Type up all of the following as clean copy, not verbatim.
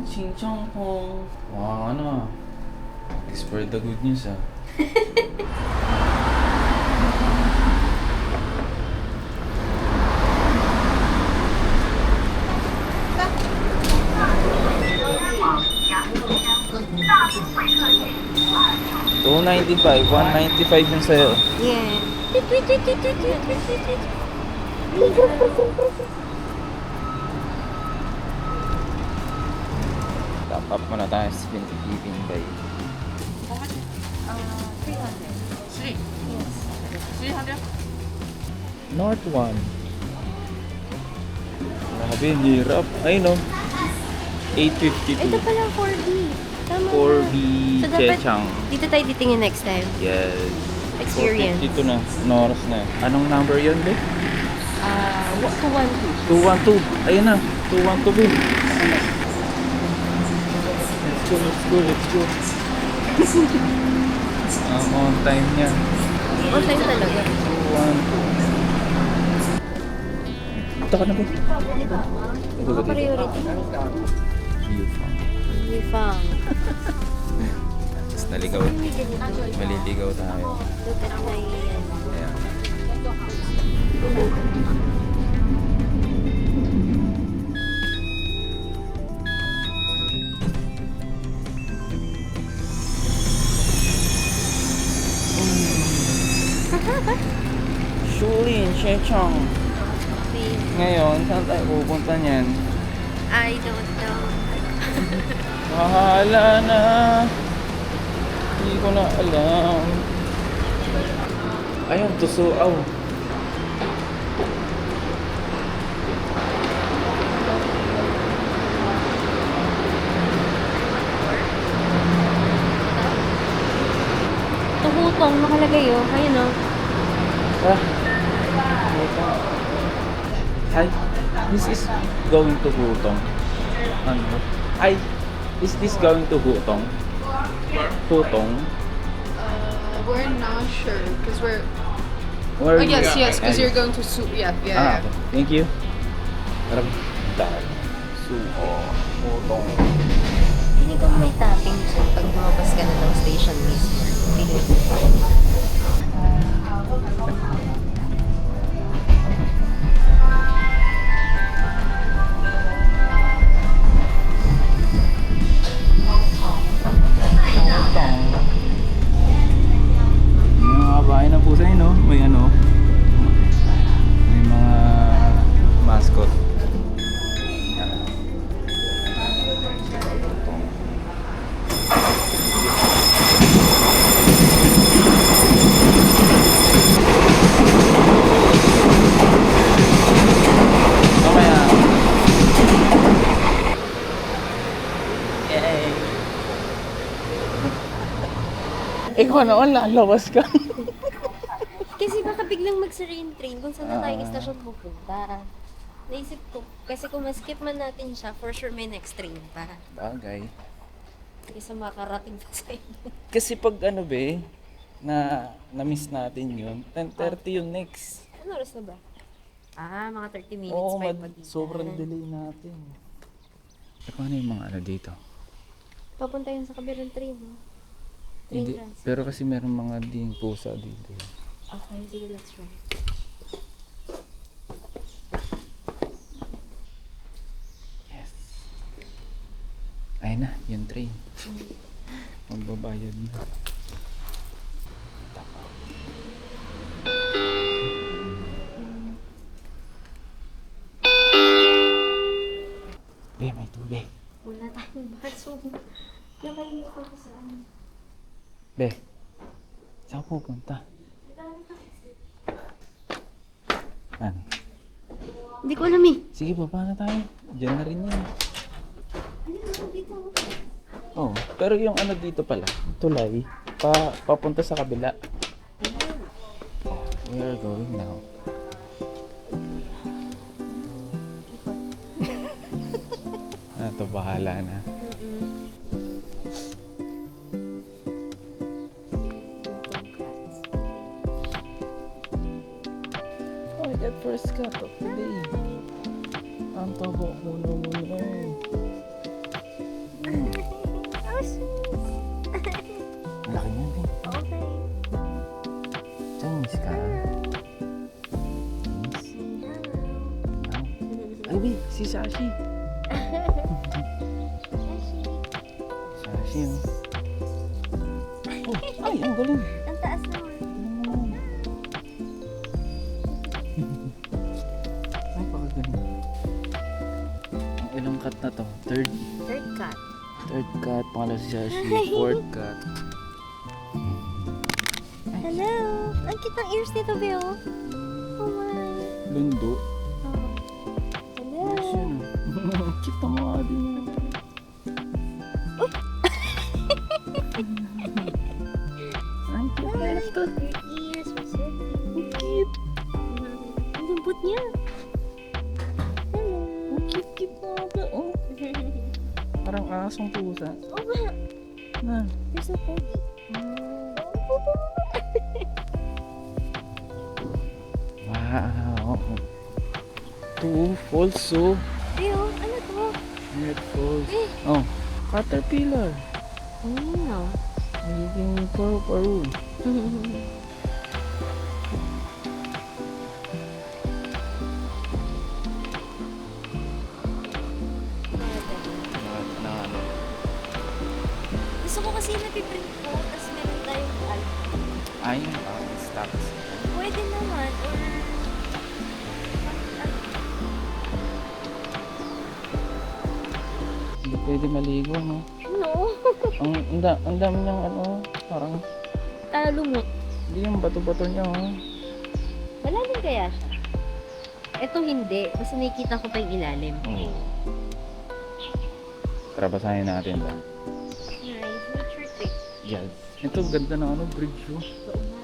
Ching-chong Hong. Wow, ano. Thanks for the good news, ah. $295, $195 yung sa'yo. Yeah. Top up muna tayo sa Pinagibing Bay. 300. Yes. 300? North 1. Grabe, hirap. Ayun no. 852. Ito pala 4B. Tama 4B So, dapat Chechang. dito tayo titingin next time. Yes. Experience. 452 na. Noras na. Anong number yun, be? 212. 212. Ayun na. 212, be. Let's go. On time niya. On time talaga. 212. Ito ka na, be. Diba? Ito ba Mga dito? priority. Viewfang. Wifang. Tapos naligaw. Maliligaw tayo. Look at my... Ayan. Shulin, Chechong. Ngayon, saan tayo pupunta niyan? I don't know. Bahala na. Hindi ko na alam. Ayun, Tusuaw. Tuhutong nakalagay oh. Ayun oh. Ah. Hi. This is going to Hutong. Ano? Hi. Is this going to Hutong? Hutong? We're not sure because we're. Where Oh are you? yes, because Ay. you're going to yeah, Ah, yeah. okay. Thank you. Tara. Tayo. Suo. Hutong. Hindi ko may tapping dyan pag lumabas ka na ng station mismo. Feeling ko. Mga kabahay ng pusa yun, no? May ano? May mga mascot. Mamaya. Yay! Ikaw naman, lalawas ka. Kasi baka biglang magsara yung train kung saan na tayong Ah. istasyon pupunta. Naisip ko, kasi kung ma-skip man natin siya, for sure may next train pa. Bagay. Kasi makarating pa sa inyo. Kasi pag ano be, na-miss natin yun, 10:30 yung next. Ano oras na ba? Mga 30 minutes Oo, pa yung pagitan. sobrang delay natin. E paano yung mga ano dito? Papunta yun sa kabilang train, no? Train Hindi, transfer. pero kasi meron mga ding pusa dito. Okay, sige, let's try. Yes. Ayun na, yung train. Magbabayad na. Tapa. May tubig. Wala tayong baso. Nakalimutan ko saan. Be, saan pupunta? Ano? Hindi ko alam eh. Sige, baba na tayo. Diyan na rin yan. Oh, pero yung ano dito pala, tulay, papunta sa kabila. We are going now. Ito, bahala na. Oh, I got first cut of the day. Ang tabo ko naman eh. Uy, si Sashi. Sashi, oh. Oh, ay, ang galing. Ang taas naman. Ay, pakagaling. Ang ilang cut na to? Third Cut. cut. Pangalawa si Sashi. Fourth cut. Hello! Ang cute ng ears nito, Beo. Oh my. Lundo. Hello! Yes, yun. Cute ang mga din. Ang cute na ito. Your ears are so cute. Cute. Ang lambot niya. Hello! Ang cute na ito. Oh. Parang asong pusa. Oh nga! Na. You're so pogi. Wow. Two also. Beo, ano to? Net falls. Eh. Oh, caterpillar. Oh. Magiging paru-paru. Gusto ko kasi napiprint ko, tapos meron tayong album. Ayun, stocks. Pwede naman, or... Hindi pwede maligo, no? No. Ang dami niyang ano, parang, Lumot. hindi yung bato-bato niya, oh. Wala din kaya siya. Ito hindi. Basta nakikita ko pa yung ilalim. Oo. Tara, basahin natin ba? Nice. Nature trick. Yes. Ito, ganda ng ano, bridge, oh. Oo nga.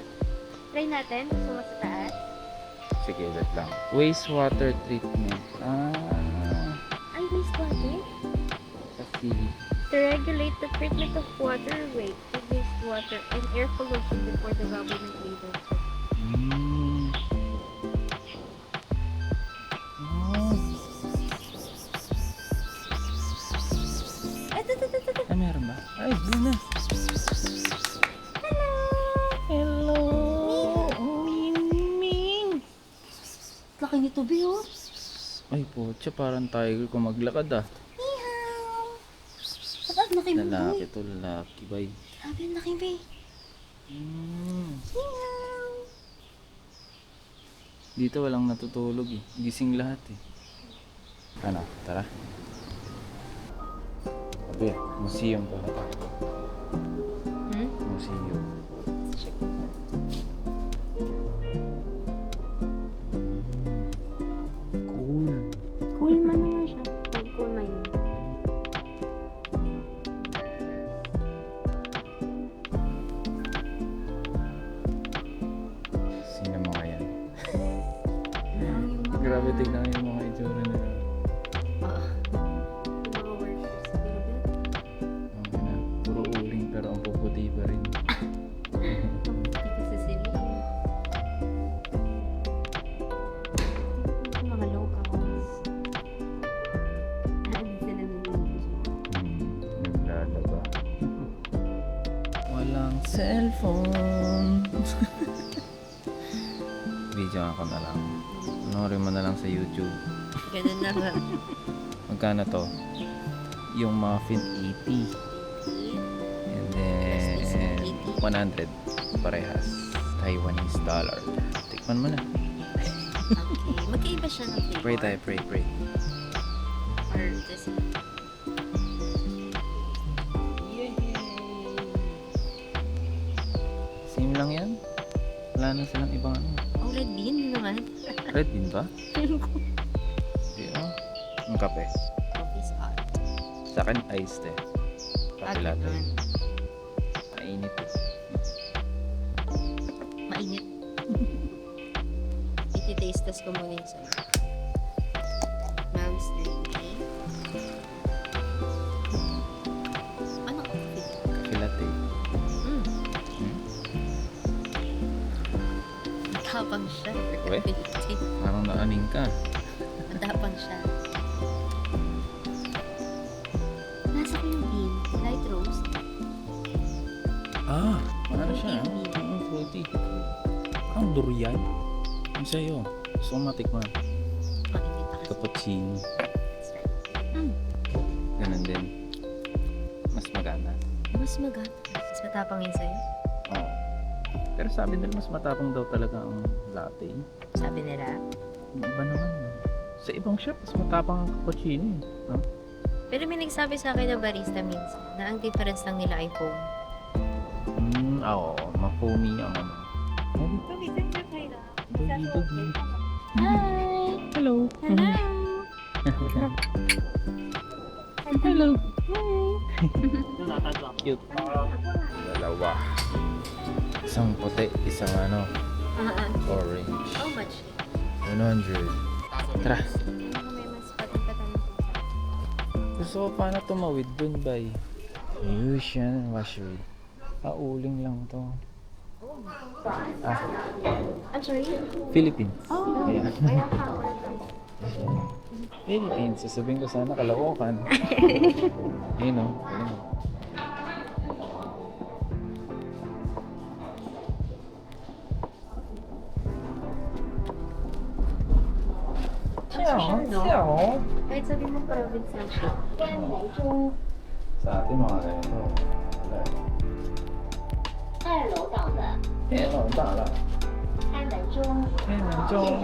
Try natin. Gusto mo sa taas? Sige, wait lang. Wastewater treatment. Ay, wastewater? Kasi, To regulate the treatment of water, to wastewater, and air pollution before the government leaders. mm. Oh. Ito. Ay, meron ba? Ay, blue na. Hello! Hello! Ming! Laki nito, Beo. Ay, pocha, parang tiger kung maglakad, ah. Meow! Ang laki mo, Lalaki boy. to, lalaki, bay. Grabe, ang laki, Beo. Meow! Dito walang natutulog, eh. Gising lahat, eh. Ano, tara. Sabi, museum pa. Museum. Cool. Cool man naman siya. Cool man yun. Sino mga yan? Yung mga... Grabe, tignan yung mga itsura nila. Yung mga workers sa building. Okay na. Puro uling pero ang puputi pa rin. Dito sa sila. Yung mga locals. Ano sila nanonood? Naglalaba. Walang cellphone. Video ako na lang. Panoorin mo na lang sa YouTube. Ganun na nga. Magkano to? Yung muffin 80. And then 100 parehas. Taiwanese dollar. Tikman mo na. Okay. Magkaiba siya ng flavor. Pray tayo, pray. Or just... Same lang yan. Wala na silang ibang ano. Ang red bean naman. Red bean ba? Hindi oh. Ang kape. Coffee's hot. Sa akin, iced eh. Kape latte. naman. Mainit eh. Mainit. Iti-taste test ko muna yung sa'yo. Mom's drink. Ano coffee? Kape latte. Mm. Hmm? Matapang siya. Uwe? Parang naaning ka. Matapang siya. Nasa ko yung bean. Light roast. Ah, ano siya? Fruity. Fruity. Ang durian. Ang sa'yo. Gusto ko matikman. Makikita kasi. Ito cappuccino. That's right. Ganun din. Mas maganda. Mas maganda. Mas matapang yun sa'yo. Oo. Pero sabi nila mas matapang daw talaga ang latte. Sabi nila. Yung iba naman. Sa ibang shop, mas matapang ang cappuccino. No? Pero may nagsabi sa akin na barista minsan na ang difference lang nila ay foam. Oo. Ma-foamy ang ano. Doggy. Hi! Hello. Hello! Hello. Cute. Dalawa. Isang puti, isang ano, orange. How much? 100. Tara. May mas patong-patong. Gusto ko paano tumawid dun, bay? Ayun siya, washer. Uling lang to. I'm sorry? Philippines. Oh, Ayan. I have power. Philippines, sasabihin ko sana Caloocan. Ayun o. Ayun. Kahit sabi mo province lang siya. Sa atin mga ganito. Hello, tala. 开门中，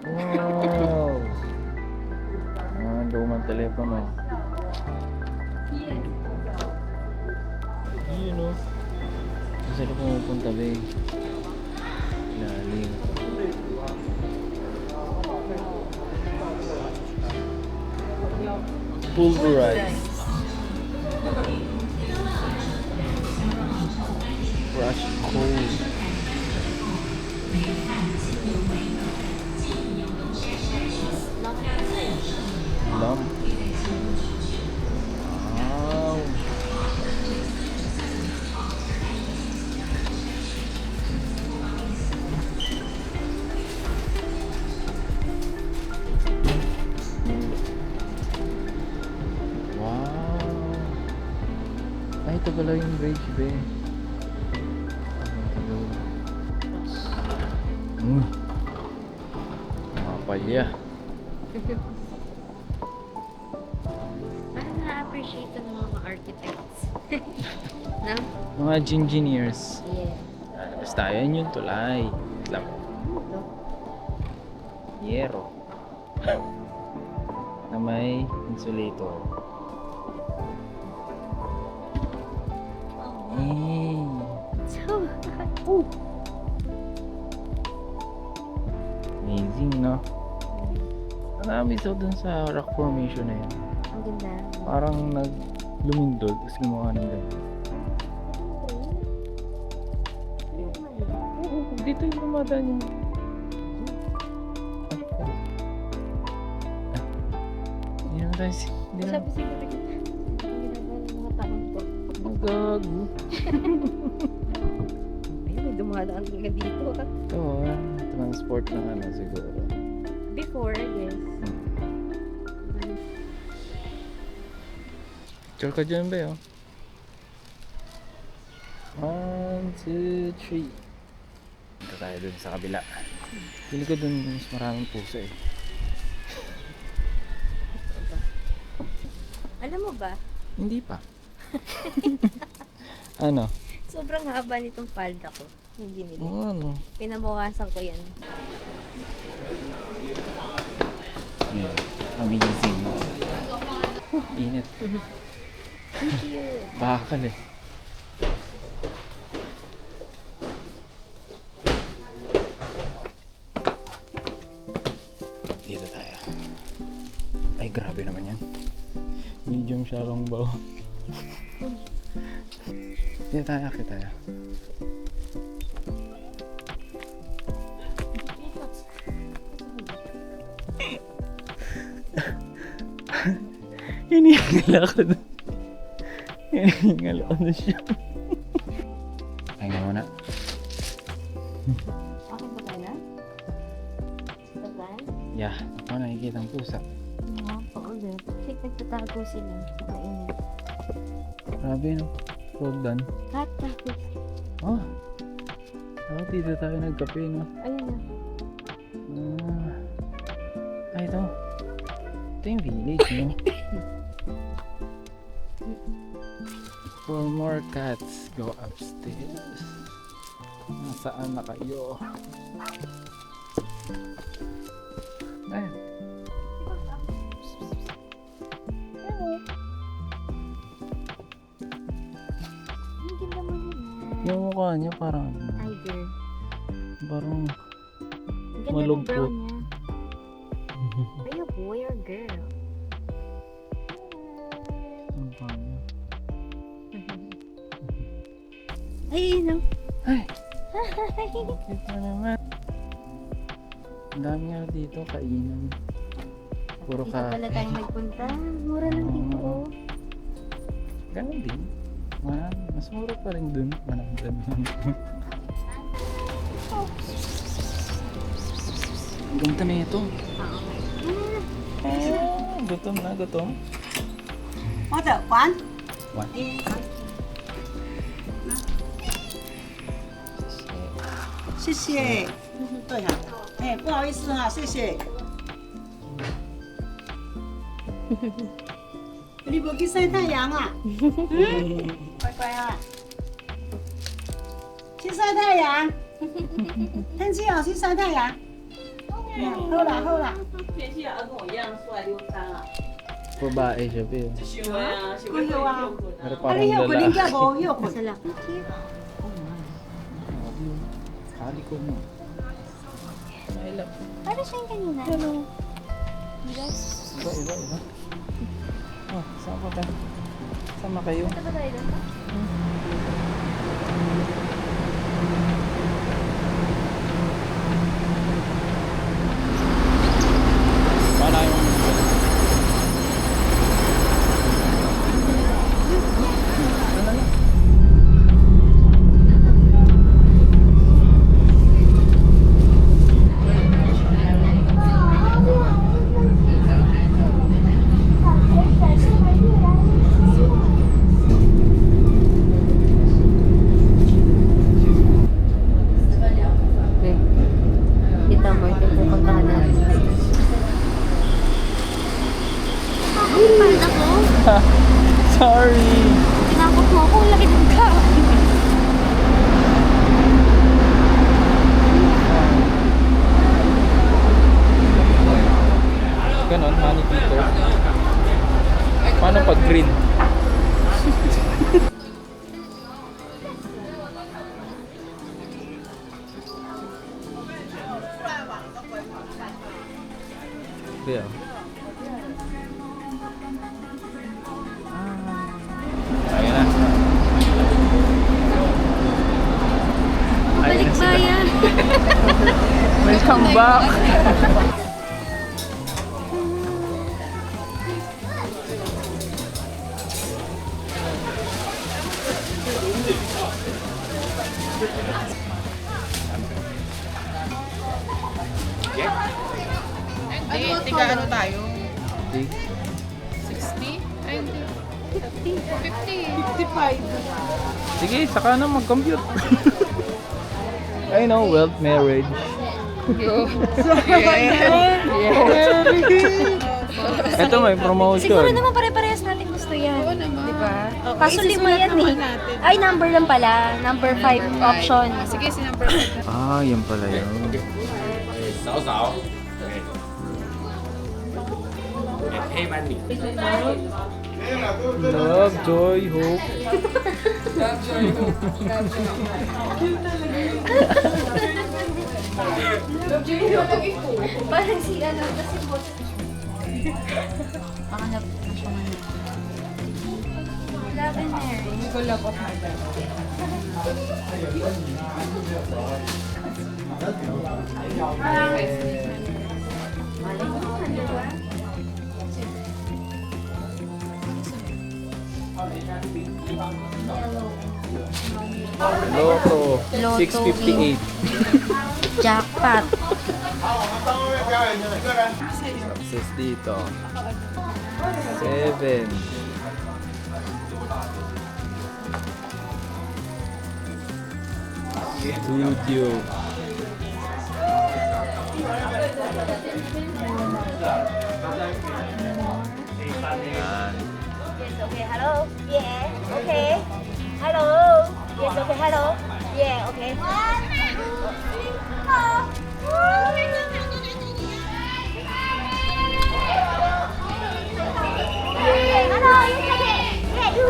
Wow! Lumang telepono. Yun o. Saan ka pumupunta, be? Lalim. Pulverized. Crush cold. Lump. Wow. Wow. Ay, ito pala yung bridge, be. Mga palya. Parang na-appreciate ng mga architects. No? Mga engineers. Yeah. Basta yun yung tulay. Lang. Yero. Na may insulator. So, Amazing, no? Ang isa dun sa rock formation na yun. ang ganda. Parang lumindol, tapos gumawa ng ganun. Dito yung lumadaan yung... Hindi naman tayo hindi na... Sabi siguro yung ginagawa ng mga taong to. Nagago. Ay, may dumadaan talaga dito. Ito, transport ng ano siguro. Before, I guess. Picture ka dyan ba yun? 1, 2, 3. Punta tayo dun sa kabila. Pili ko dun mas maraming puso eh. Alam mo ba, Hindi pa. Ano? sobrang haba nitong palda ko. Hindi nila. Ano? Pinabukasan ko yan. Yeah. Amazing. Init. Thank you. Bakal eh. Dito tayo. Ay, grabe naman yan. Medium siya long bow. Dito tayo, akit tayo. Hinihingal ako doon. Hinihingal ako na siya. Pahinga muna. Okay ba tayo na? Tagal? Yeah, ako nakikita ang pusa. Oo, paulit. Kasi nagtatago sila sa kainit. Grabe no. Well done. Kat, tapos. Oh. Dito tayo nagkape no. Ayun na. Ay ito. Ito yung village no. For more cats, go upstairs. Nasaan na kayo? Ay. Ang ganda mo yun. Yung mukha niya parang Tiger. parang Ang ganda ng Malungkot. brown niya. Are you a boy or girl? ang mukha niya. Ay, no. Ay! Cute na naman. Ang dami nga dito kainan. Puro Dito ka. pala tayo nagpunta. Mura lang dito, oh. Ganun din. Mas mura pa rin dun. Manamdam yun. Ang ganda na ito. Gutom na, gutom. 我的还 One. 谢谢。对呀、哎，不好意思哈、谢谢。你不去晒太阳啊？乖乖啊，去晒太阳。天气好，去晒太阳。好啦好啦。天气好，跟我一样出来溜达啊。 Babae siya, pero. 有啊， Pero 啊 parang 你有困，你 lalaki. 叫无有困。 Sa laki. Cute. Kali ko mo. Para siyang kanina. Hello. Iba. Oh, saan pa ba? Sama kayo? Ito ba tayo doon? Paano yung... Okay. Kita mo, ito yung pupuntahan natin. Panda ko? Sorry! Tinakot mo ako, ang laki ng ka. Ganon, honey Peter. Paano pag green? Yeah. Ayan na. Balik bayan. Welcome back! Hindi, tiga ano tayo? Big. 60? Ay, hindi. 50. 55. Sige, saka na mag-compute. I know, wealth marriage. Ito may promotion. Siguro naman pare-parehas natin gusto yan. Oo naman. Diba? Okay, Kaso lima isusulat yan eh. naman natin. Ay, number lang pala. Number 5 option. Sige, si number 5. Ah, yan pala yun. Love, joy, hope. Parang si ano, kasi boss. Baka na siya man. Love and Mary. Ko lang ako. Malay mo, ano ba? Lotto. Lotto 658. Jackpot. Success dito. 7. Studio. Yan. Yes, okay, hello. Yeah, okay. Hello. Yes, okay, hello. Yeah, okay. Hello, yes, okay. Yeah, you.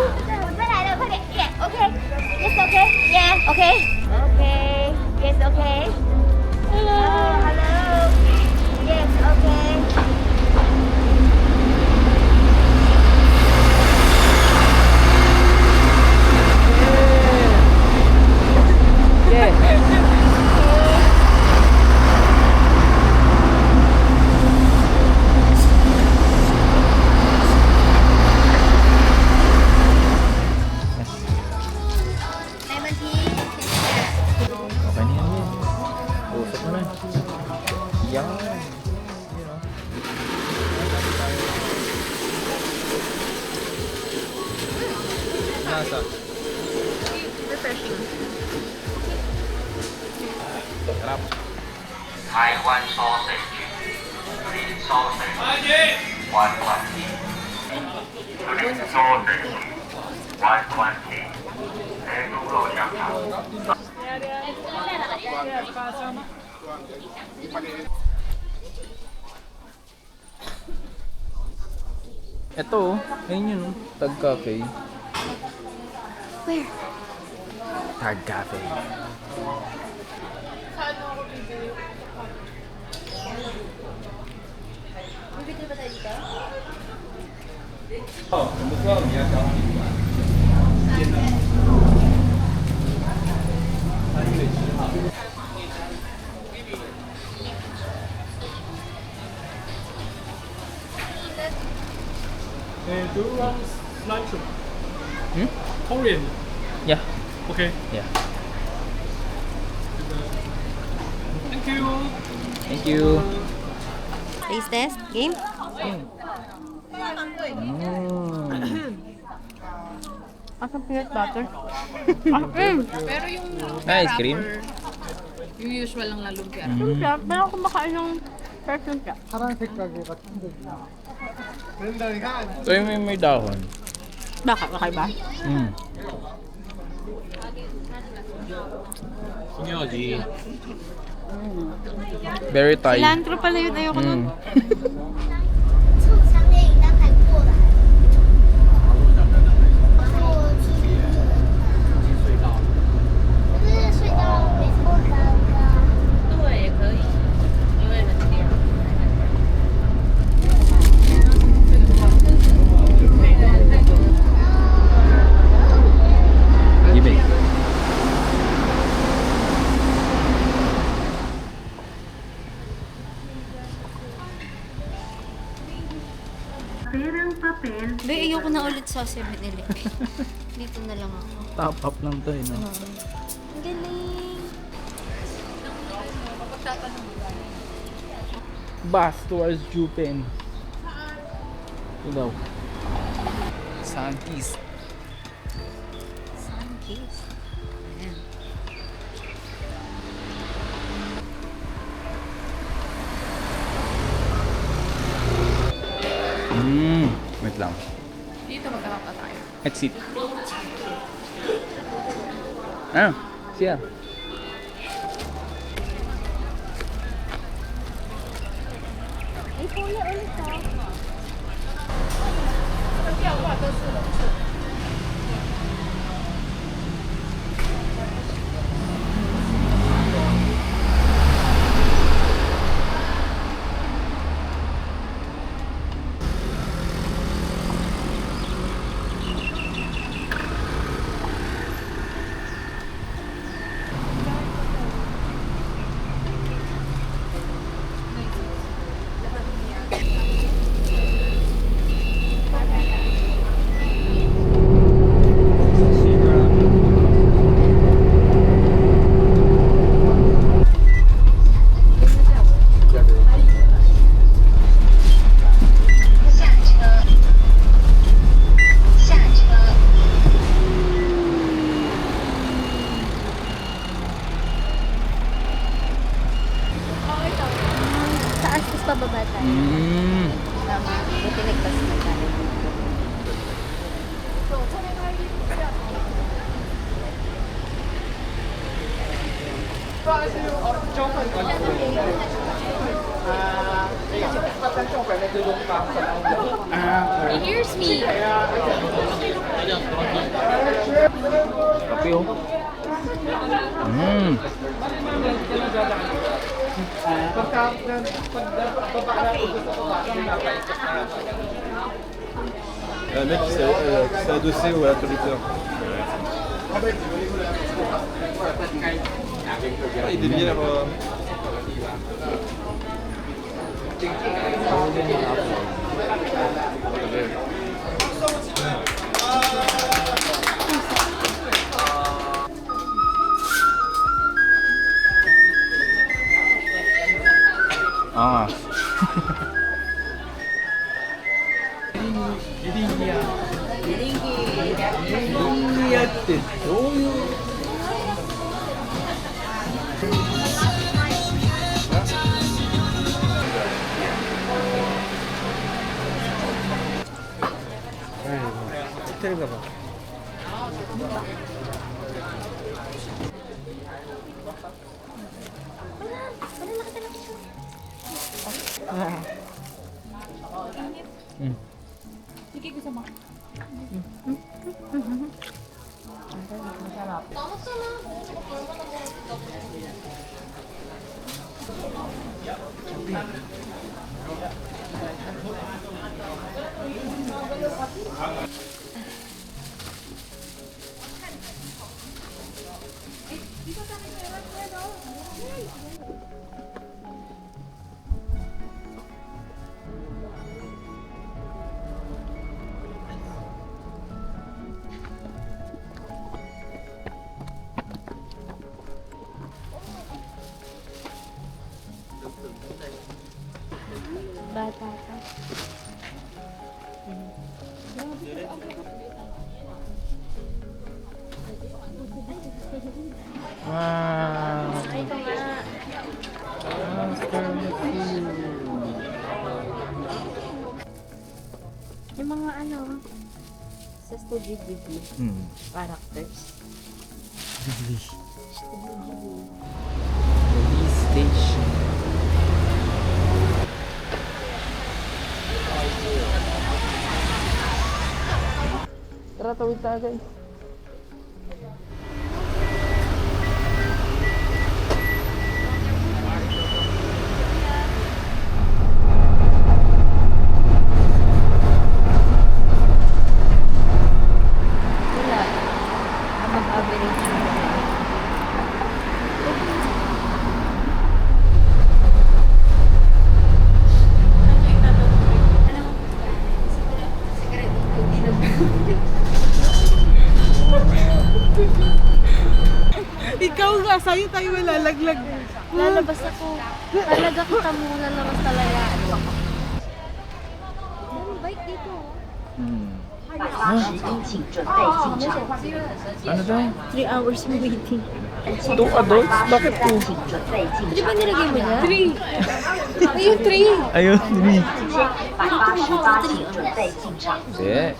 Bên này đâu, okay. Yeah, okay. Yes, okay. Yeah, okay. Okay. Yes, okay. Hello. Hello. Yes, okay. Lemon tea. Okay na yan. Usap mo na. Yan. You know. Nasa? Refreshing. Sarap. Taiwan sausage, green sausage, one quantity. Green sausage, one quantity. 黑猪肉香肠。 Ito, ayun yun, Tag Cafe. Where? Tag Cafe. Do you want slideshow? Korean. Yeah. Okay. Yeah. Thank you. Thank you. Taste test? Game? Asang peanut butter? Pero yung Ice cream? wrapper, yung usual lang na lumpia. Lumpia? Meron kumakain ng fresh lumpia. Ito yung may dahon. Bakit? Kakaiba? Mm. Very Thai. Cilantro pala yun. Ayoko nun. Mm. 促强烈饮单还过来。可是隧道没这么高高。对，也可以，因为很凉。 Give it. Be, ayoko na ulit sa 7-Eleven. Dito na lang ako. Top up lang to eh, no? Ang galing. Bus towards Jupen. You know. Sunkies. Sunkies. Ayan. Wait lang. Dito magkakapa tayo. Exit. Ah, siya. Ay, kuya ulit ah. He hears me. Kape oh. Mec, c'est adossé au interrupteur. Ah, il déviait là-bas. Ah. Bata ka. Wow. Ay, ito nga. Yung mga ano, sa Studio Ghibli characters. Police station. Tara, tawid tayo guys. Wala. Mag-average. Ikaw nga, sa'yo tayo malalaglag. Lalabas ako. Talaga kita mo, lalabas talaga. May bike dito. Ano daw? 3 hours waiting. 2 adults? Bakit 2? Di ba nilagay mo na? 3. Ayun, 3. Ayun, 3. 188请准备进场。 Hindi.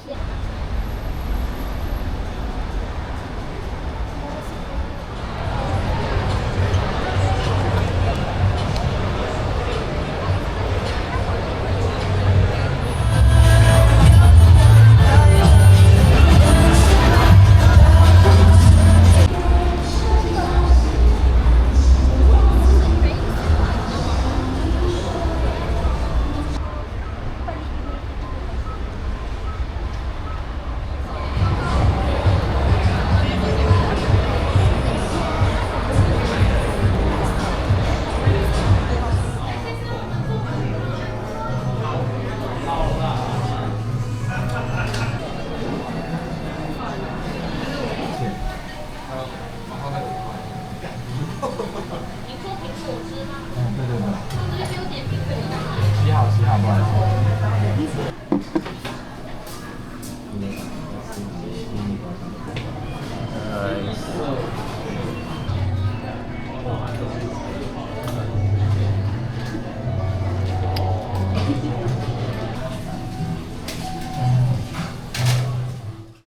Nice.